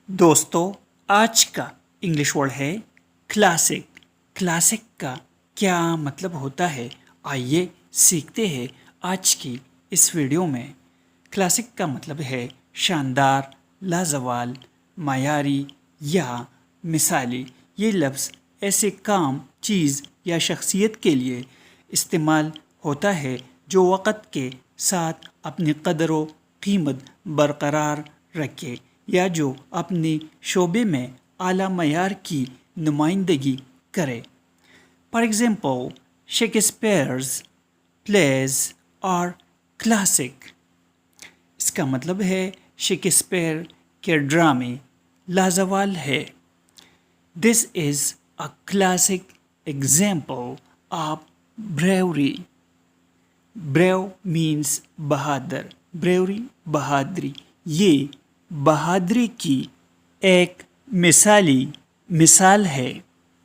دوستو آج کا انگلش ورڈ ہے کلاسک۔ کلاسک کا کیا مطلب ہوتا ہے، آئیے سیکھتے ہیں آج کی اس ویڈیو میں۔ کلاسک کا مطلب ہے شاندار، لازوال، معیاری یا مثالی۔ یہ لفظ ایسے کام، چیز یا شخصیت کے لیے استعمال ہوتا ہے جو وقت کے ساتھ اپنی قدر و قیمت برقرار رکھے یا جو اپنے شعبے میں اعلیٰ معیار کی نمائندگی کرے۔ For example, Shakespeare's plays are classic. اس کا مطلب ہے شیکسپیئر کے ڈرامے لازوال ہے۔ This is a classic example of bravery۔ Brave means بہادر، بریوری بہادری۔ یہ بہادری کی ایک مثال ہے۔